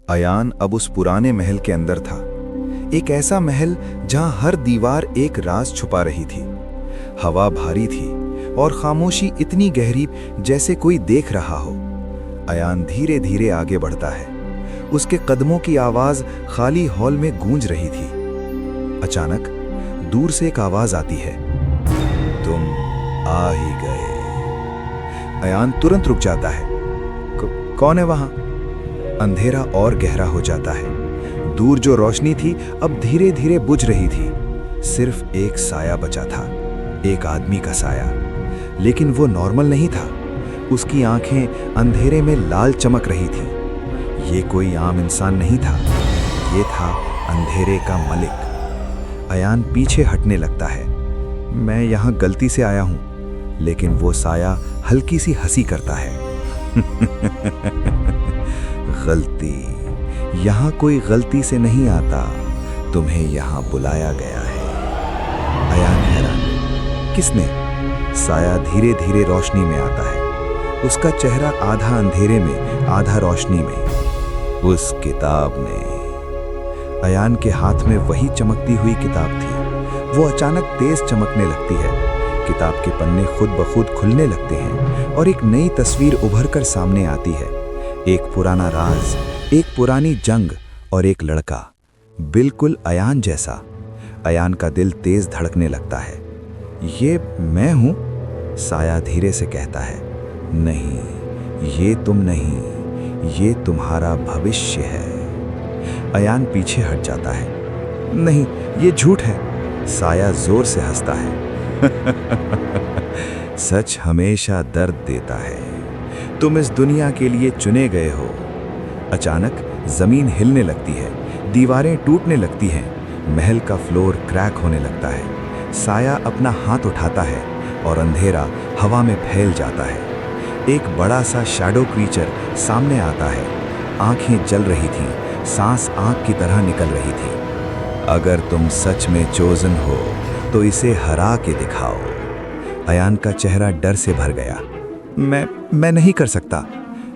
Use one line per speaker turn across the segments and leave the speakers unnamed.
अयान अब उस पुराने महल के अंदर था। एक ऐसा महल जहां हर दीवार एक राज छुपा रही थी। हवा भारी थी और खामोशी इतनी गहरी जैसे कोई देख रहा हो। अयान धीरे धीरे आगे बढ़ता है। उसके कदमों की आवाज खाली हॉल में गूंज रही थी। अचानक दूर से एक आवाज आती है, तुम आ ही गए। अयान तुरंत रुक जाता है। कौन है वहां? अंधेरा और गहरा हो जाता है। दूर जो रोशनी थी अब धीरे धीरे बुझ रही थी। सिर्फ एक साया बचा था, एक आदमी का साया। लेकिन वो नॉर्मल नहीं था। उसकी आंखें अंधेरे में लाल चमक रही थी। ये कोई आम इंसान नहीं था, ये था अंधेरे का मलिक। अयान पीछे हटने लगता है। मैं यहां गलती से आया हूं। लेकिन वो साया हल्की सी हंसी करता है। गलती? यहां कोई गलती से नहीं आता, तुम्हें यहां बुलाया गया है। अयान हैरान, किसने? साया धीरे धीरे रोशनी में आता है। उसका चेहरा आधा अंधेरे में आधा रोशनी में। उस किताब ने। अयान के हाथ में वही चमकती हुई किताब थी। वो अचानक तेज चमकने लगती है। किताब के पन्ने खुद ब खुद खुलने लगते हैं और एक नई तस्वीर उभरकर सामने आती है। एक पुराना राज, एक पुरानी जंग और एक लड़का, बिल्कुल अयान जैसा। अयान का दिल तेज धड़कने लगता है। ये मैं हूं? साया धीरे से कहता है, नहीं, ये तुम नहीं, ये तुम्हारा भविष्य है। अयान पीछे हट जाता है। नहीं, ये झूठ है। साया जोर से हंसता है। सच हमेशा दर्द देता है। तुम इस दुनिया के लिए चुने गए हो। अचानक जमीन हिलने लगती है, दीवारें टूटने लगती हैं, महल का फ्लोर क्रैक होने लगता है। साया अपना हाथ उठाता है और अंधेरा हवा में फैल जाता है। एक बड़ा सा शैडो क्रीचर सामने आता है। आंखें जल रही थीं, सांस आग की तरह निकल रही थी। अगर तुम सच में चोजन हो तो इसे हरा के दिखाओ। अयान का चेहरा डर से भर गया। मैं नहीं कर सकता।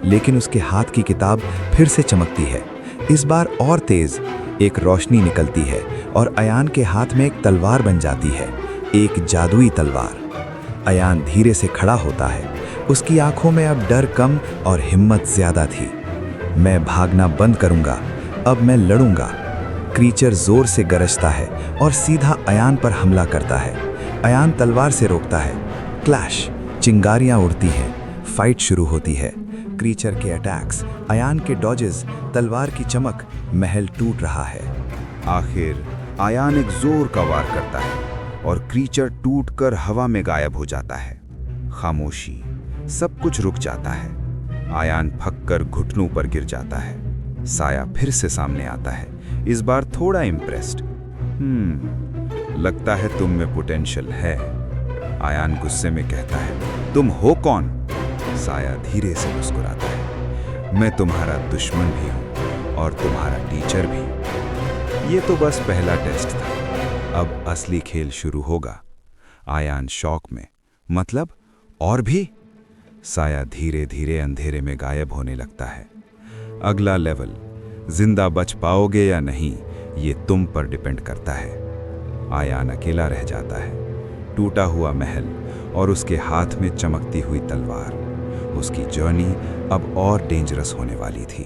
लेकिन उसके हाथ की किताब फिर से चमकती है, इस बार और तेज। एक रोशनी निकलती है और अयान के हाथ में एक तलवार बन जाती है, एक जादुई तलवार। अयान धीरे से खड़ा होता है। उसकी आंखों में अब डर कम और हिम्मत ज्यादा थी। मैं भागना बंद करूंगा, अब मैं लड़ूंगा। क्रीचर जोर से गरजता है और सीधा अयान पर हमला करता है। अयान तलवार से रोकता है। क्लैश, चिंगारियां उड़ती हैं। फाइट शुरू होती है। क्रीचर के अटैक्स, अयान के डॉजेस, तलवार की चमक, महल टूट रहा है।
आखिर अयान एक जोर का वार करता है और क्रीचर टूटकर हवा में गायब हो जाता है। खामोशी, सब कुछ रुक जाता है। अयान फंसकर घुटनों पर गिर जाता है। साया फिर से सामने आता है, इस बार थोड़ा इम्प्रेस्ड। लगता है तुम में पोटेंशियल है। अयान गुस्से में कहता है, तुम हो कौन? साया धीरे से मुस्कुराता है, मैं तुम्हारा दुश्मन भी हूं और तुम्हारा टीचर भी। ये तो बस पहला टेस्ट था, अब असली खेल शुरू होगा। अयान शॉक में, मतलब और भी? साया धीरे धीरे अंधेरे में गायब होने लगता है। अगला लेवल, जिंदा बच पाओगे या नहीं, ये तुम पर डिपेंड करता है। अयान अकेला रह जाता है। टूटा हुआ महल और उसके हाथ में चमकती हुई तलवार। उसकी जर्नी अब और डेंजरस होने वाली थी।